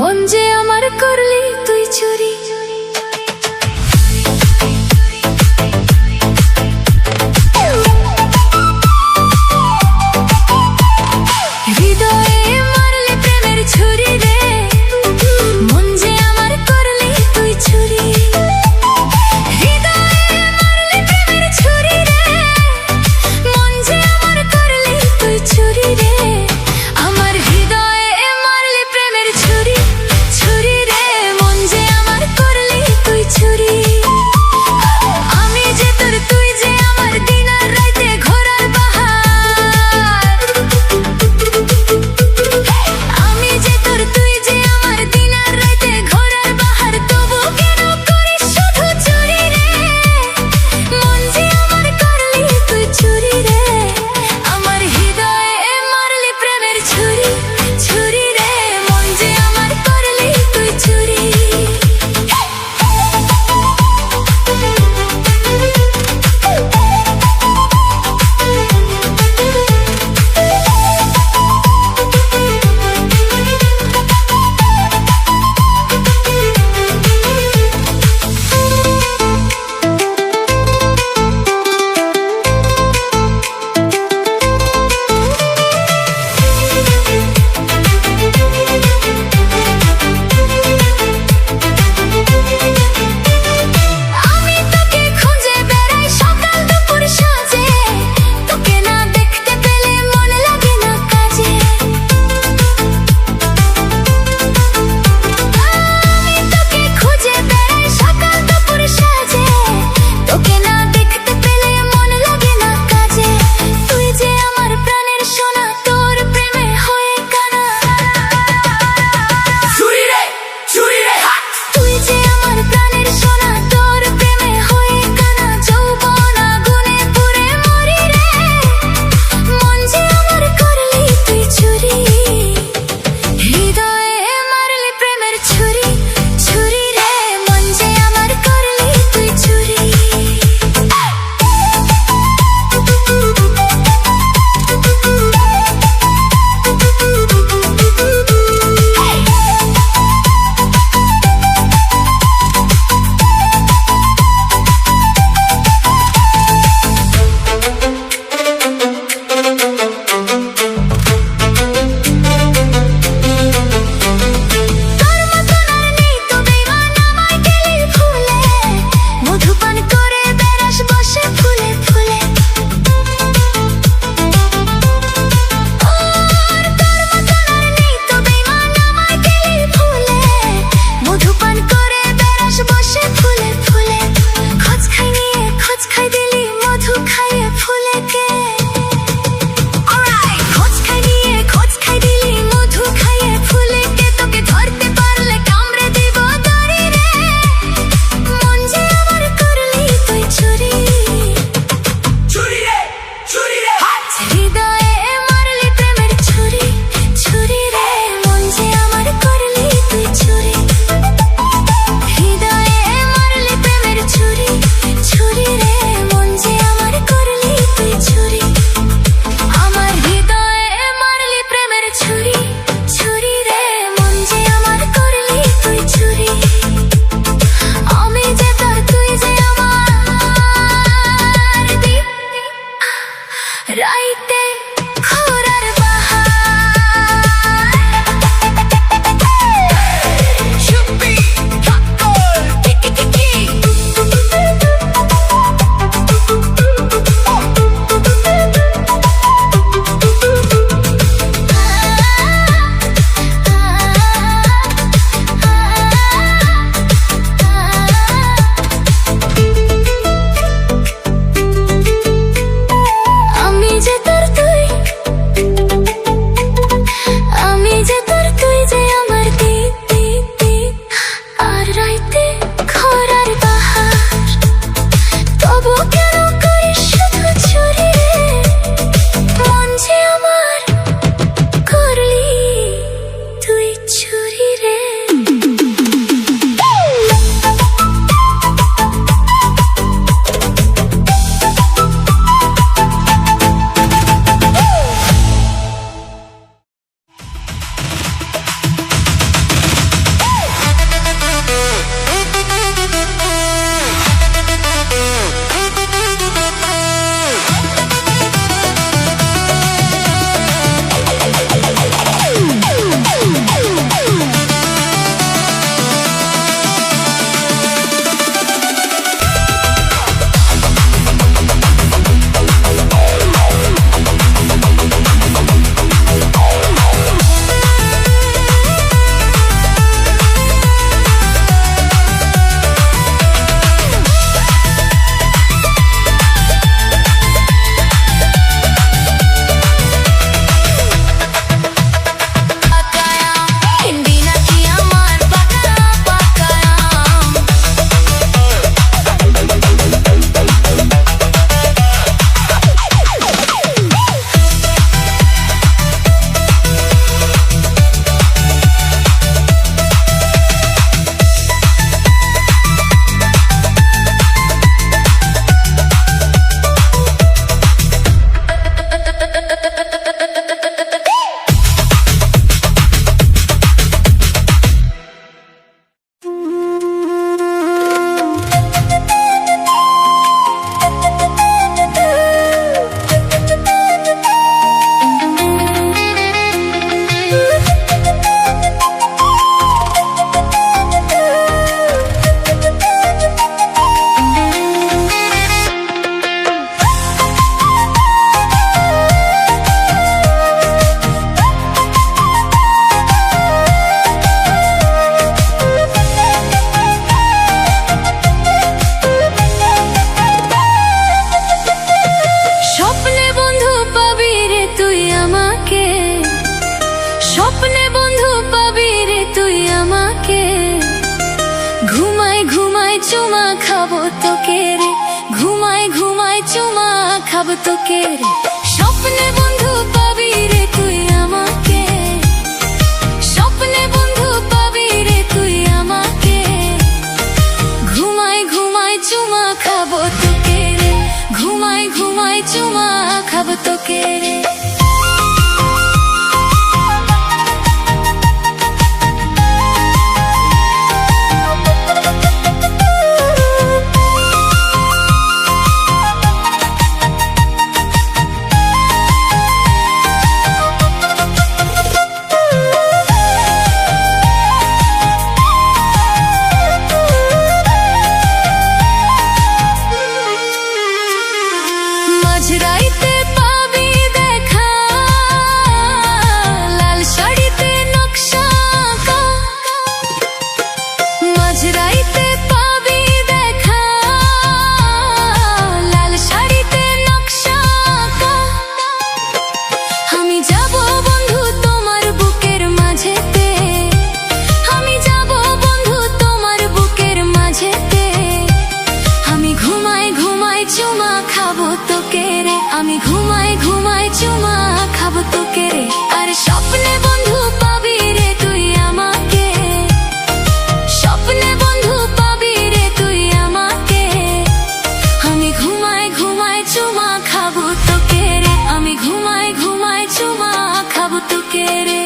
মন যে আমার করলি তুই চুরি। হৃদয়ে মারলে প্রেমের ছুরি রে, মন যে আমার করলি তুই চুরি। হৃদয়ে মারলে প্রেমের ছুরি রে, মন যে আমার করলি তুই চুরি রে। আমার হৃদয়ে মারলে প্রেমের ছুরি, ছুরি রে, মন যে আমার খাবো তোকে রে, ঘুমায় ঘুমায় চুমা খাবো তোকে রে। স্বপ্নে বন্ধু পাবি রে তুই আমাকে, স্বপ্নে বন্ধু পাবি রে তুই আমাকে। ঘুমায় ঘুমায় চুমা খাবো তোকে রে, ঘুমায় ঘুমায় চুমা খাবো তোকে রে। মাঝরাইতে পাবি দেখা, লাল শাড়িতে নকশা আঁকা। মাঝরাইতে পাবি দেখা, লাল শাড়িতে নকশা আঁকা। আমি যাব বন্ধু তোমার বুকের মাঝেতে, আমি যাব বন্ধু তোমার বুকের মাঝেতে। আমি ঘুমাই ঘুমাই চুমা খাবো তোকে রে, আমি ঘুমাই ঘুমাই চুমা খাবো তোকে রে। আর স্বপ্নে বন্ধু পাবি রে তুই আমাকে, স্বপ্নে বন্ধু পাবি রে তুই আমাকে। আমি ঘুমাই ঘুমাই চুমা খাবো তোকে রে, আমি ঘুমাই ঘুমাই চুমা খাবো তোকে রে।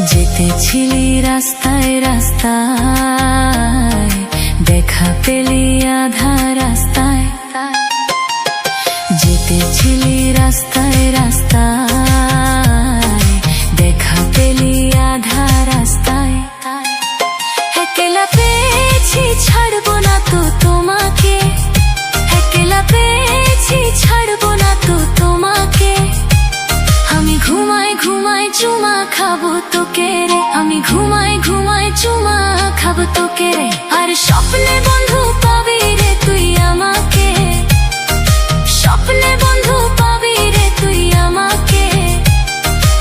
যেতেছিলি রাস্তায় রাস্তায়, দেখা পেলি আধা রাস্তায়। যেতেছিলি রাস্তায় রাস্তায়, দেখা পেলি আধা রাস্তায়। একলা পেয়েছি ছাড়বো না তো তোমাকে, একলা পেয়েছি ছাড়বো না তো তোমাকে। আমি ঘুমাই ঘুমাই চুমা খাবো তোকে রে, আমি ঘুমাই ঘুমাই চুমা খাবো তোকে রে। আর স্বপ্নে বন্ধু পাবি রে তুই আমাকে, স্বপ্নে বন্ধু পাবি রে তুই আমাকে।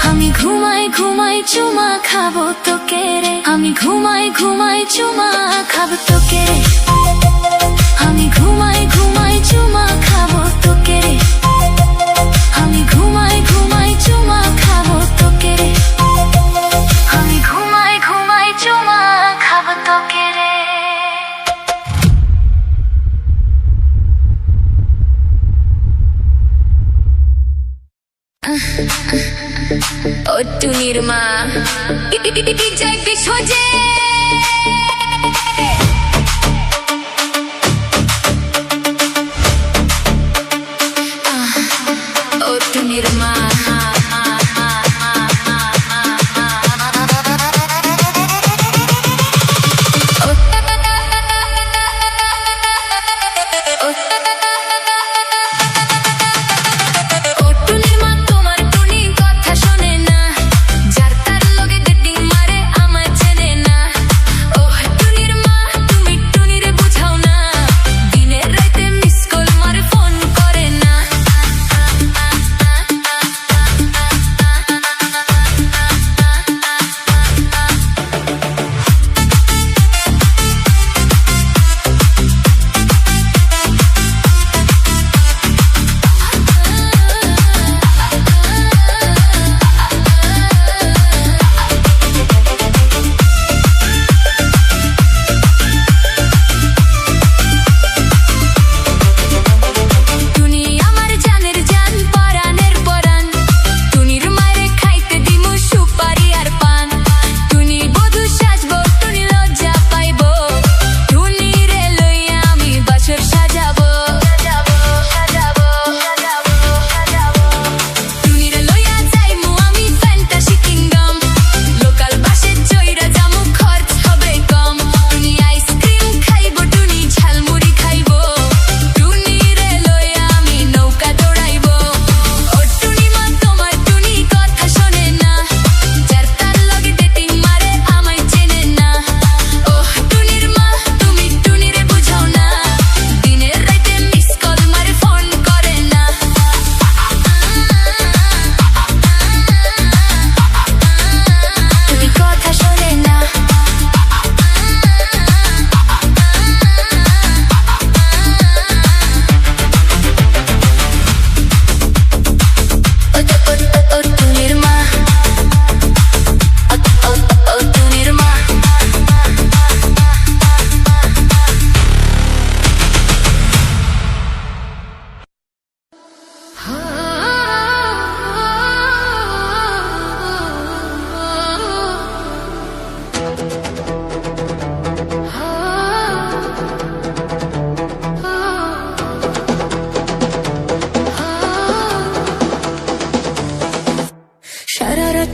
আমি ঘুমাই ঘুমাই চুমা খাবো তোকে রে, আমি ঘুমাই ঘুমাই চুমা খাবো তোকে রে। আমি ঘুমাই ঘুমাই চুমা খাবো তোকে রে, আমি ঘুমাই ঘুমাই চুমা খাবো তোকে রে। আমি ঘুমাই ঘুমাই চুমা খাবো তোকে রে। ও টুনির মা যাইতে সোজে, ও টুনির মা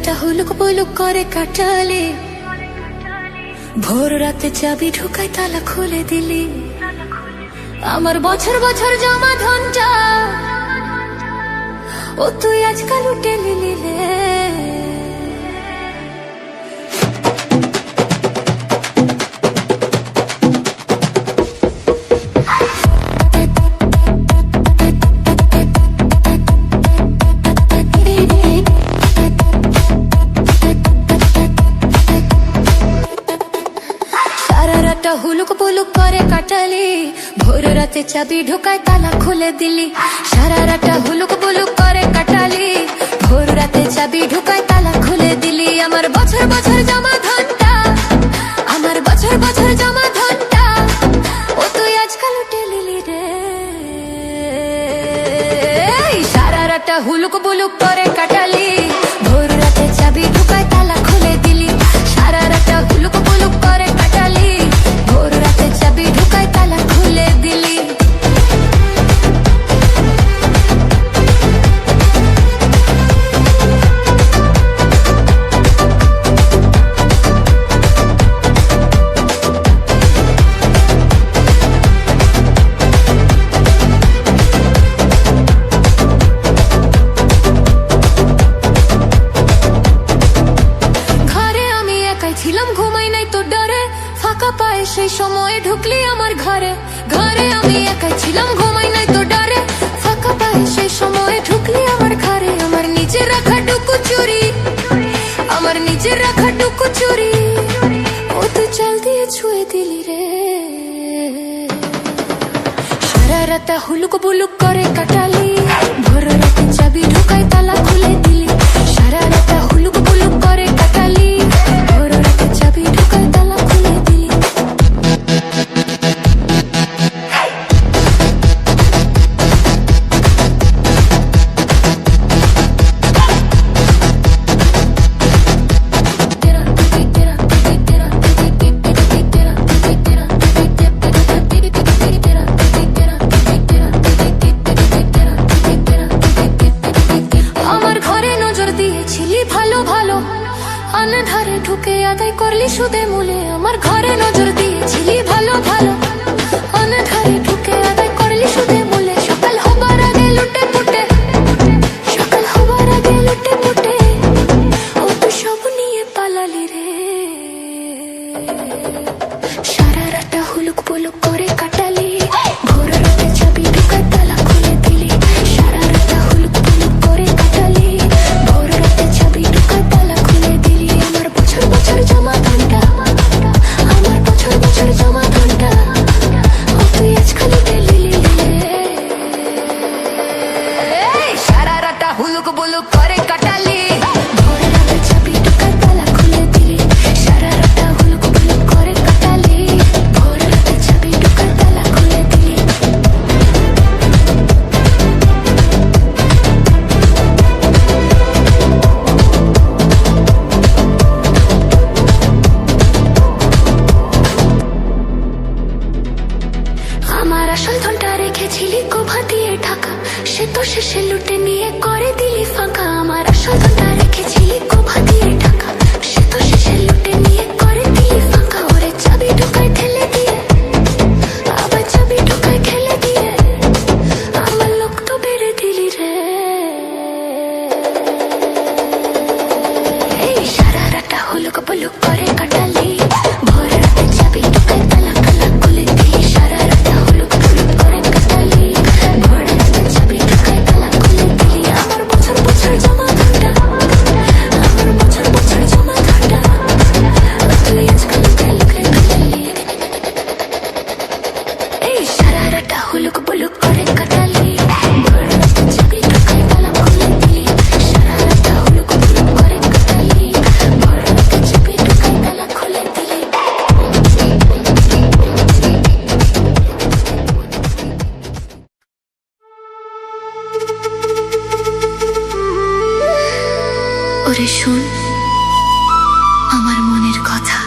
রাতটা হুলুক পুলুক করে কাটালে, ভোর রাতে চাবি ঢুকাই তালা খুলে দিলি আমার বছর বছর জমা ধনটা, ও তুই আজকাল উঠে নিলি রে। হুলুক পুলুক করে কাটালি, ভোর রাতে চাবি ঢুকায় তালা খুলে দিলি। সারা রাতটা হুলুক পুলুক করে কাটালি, ভোর রাতে চাবি ঢুকায় তালা খুলে দিলি আমার বছর বছর জমা ধনটা, আমার বছর বছর জমা ধনটা, ও তুই আজকাল উঠে নিলি রে। সারা রাতটা হুলুক পুলুক করে কাটালি, ভোর রাতে চাবি ঢুকায় তালা খুলে দিলি। সারা রাতটা হুলুক পুলুক করে কাটালি, ভোর রাতে চাবি ঢুকায় তালা খুলে দিলি। সেই সময়ে ঢুকলি আমার ঘরে, ঘরে আমি একাই ছিলাম ঘুমাই নাই তো ডরে। ফাঁকা পায়ে সেই সময়ে ঢুকলি আমার ঘরে, আমার নিজের রাখা টুকু চুরি, আমার নিজের রাখা টুকু চুরি, ও তুই চাল দিয়ে ছুঁয়ে দিলি রে। সারা রাতে হুলুক বুলুক করে কাটালি, ভোর রাতে চাবি ঢুকাই তালা খুলে দিলি। সারা রাতে হুলুক বুলুক করে কাটালি, ভোর রাতে চাবি ঢুকাই তালা খুলে দিলি। আন্ধারে ঢুকে আদায় করলি সুদে মূলে, আমার ঘরে নজর দিয়েছিলি ভালো ভালো। আন্ধারে ঢুকে আদায় করলি সুদে মূলে, সকাল হবার আগে লুটে পুটে, সকাল হবার আগে লুটে পুটে, ও তো সব নিয়ে পালালি রে। সারা রাতটা হুলুক পুলুক করে কাটালি, ভোর রাতে চাবি ঢুকায় তালা খুলে দিলি। সারা রাতটা হুলুক পুলুক করে কাটালি, ভোর রাতে চাবি ঢুকায় তালা খুলে দিলি আমার বছর বছর জমা ধনটা, আমার বছর বছর জমা ধনটা, ও তুই আজকাল উঠে নিলি রে। সারা রাতটা হুলুক বুলুক করে কাটালি, ভোর রাতে চাবি ঢুকায় তালা খুলে দিলি। সারা রাতটা হুলুক বুলুক করে কাটালি, ভোর রাতে চাবি ঢুকায় তালা খুলে দিলি। আমার আসল ধনটা রেখেছিলি কোভা দিয়ে ঢাকা, সে তো শেষে লুটে নিয়ে করে দিলি ফাঁকা। আমার আসল ধনটা রেখেছিলি কোভা দিয়ে ঢাকা, সে তো শেষে লুটে নিয়ে করে দিলি ফাঁকা। ওরে চাবি ঢুকায় ঠেলে দিয়ে, আবার চাবি ঢুকায় খেলে দিয়ে, আমার লোক তো বেড়ে দিলি রে। এই সারা রাতটা হুলুক বুলুক করে কাটালি, ভোর রাতে চাবি ঢুকায় তালা তালা খুলে দিলি। সারা রাতটা হুলুক বুলুক করে কাটালি, ভোর রাতে চাবি ঢুকায় তালা খুলে দিলি আমার বছর বছর জমা ধনটা, আমার বছর বছর জমা ধনটা, তুই আজকাল উঠে লুকে দিলি। এই সারা রাতটা হুলুক বুলুক করে কাটালি, ভোর রাতে চাবি ঢুকায় তালা খুলে দিলি। সারা রাতটা হুলুক বুলুক করে কাটালি, ভোর রাতে চাবি ঢুকায় তালা খুলে দিলি। ওরে শোন আমার মনের কথা,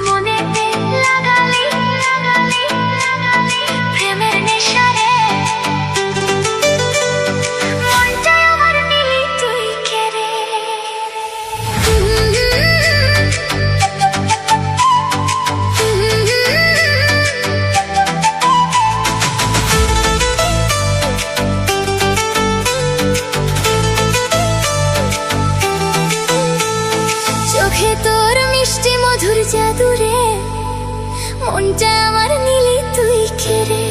মনেতে লাগালি লাগালি লাগালি প্রেমের নেশারে, মনটা আমার নিলি তুই কেড়ে। জাদুরে মনটা আমার নিলি তুই কেড়ে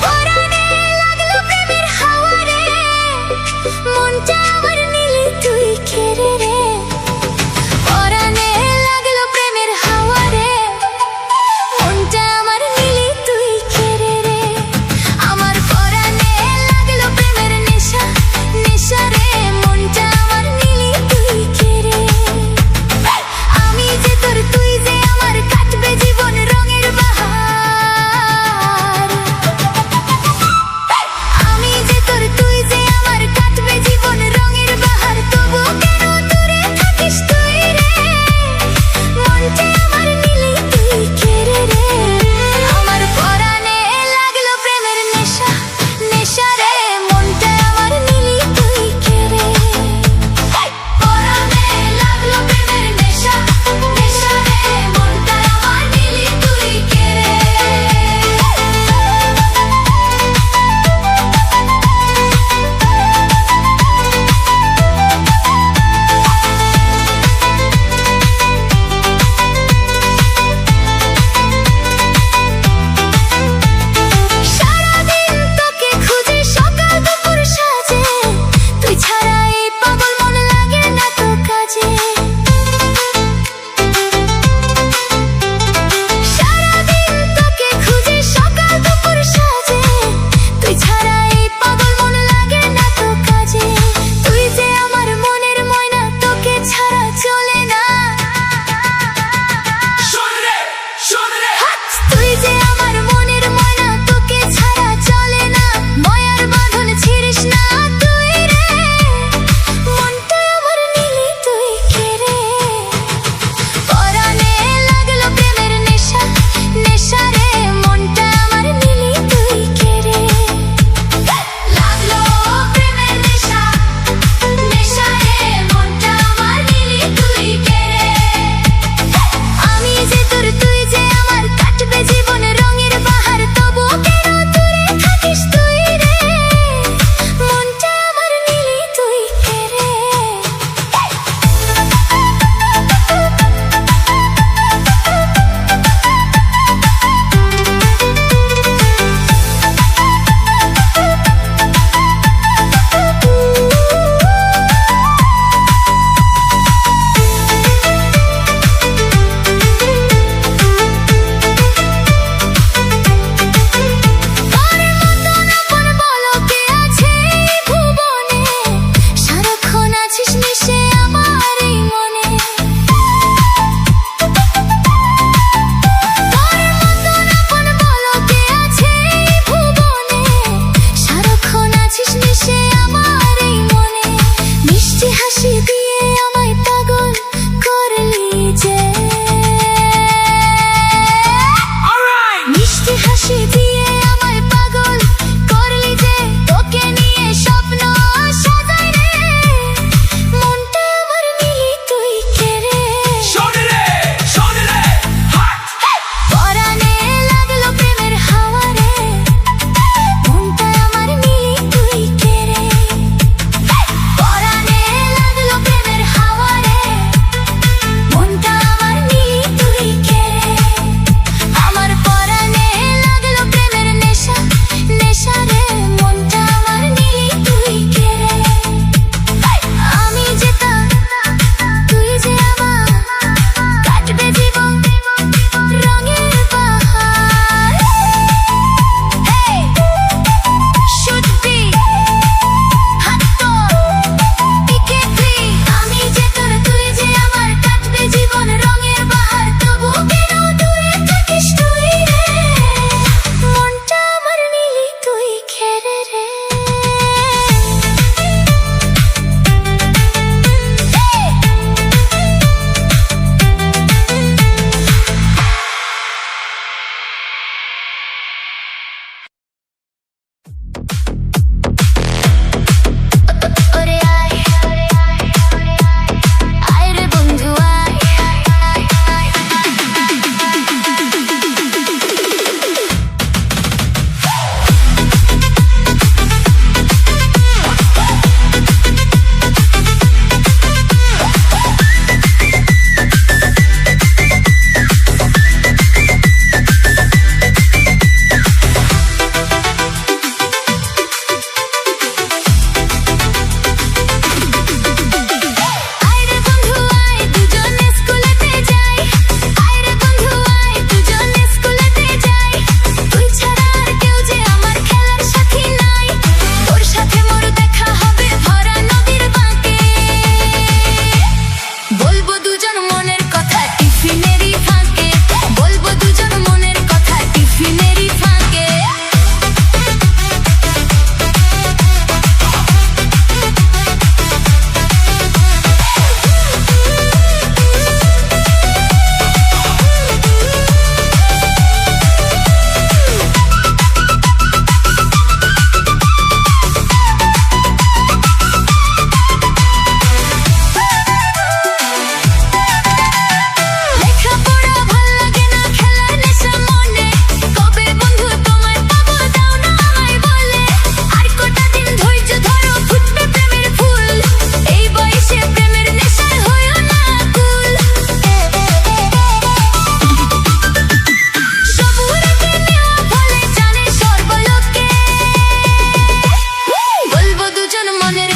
পরাণে লাগলো প্রেমের হাওয়া রে মনটা আমার নিলি তুই কেড়ে রে পরাণে লাগলো প্রেমের হাওয়া রে মনটা আমার নিলি তুই কেড়ে রে আমার পরাণে লাগলো প্রেমের নেশা নেশা রে মনটা আমার নিলি তুই কেড়ে আমি যে তোর তুই যে আমার কাটবে জীবন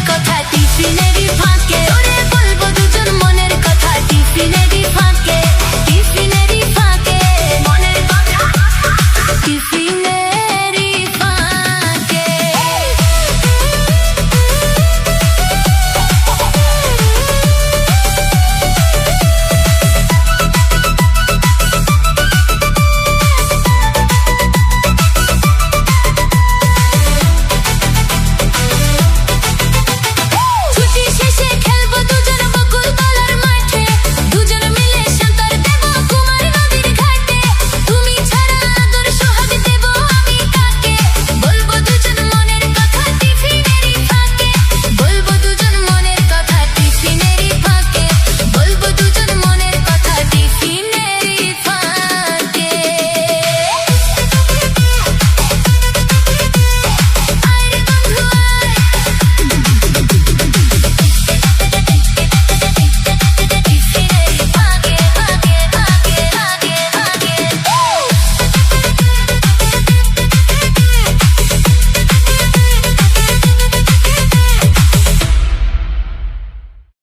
কথা টিফিনেরই ভান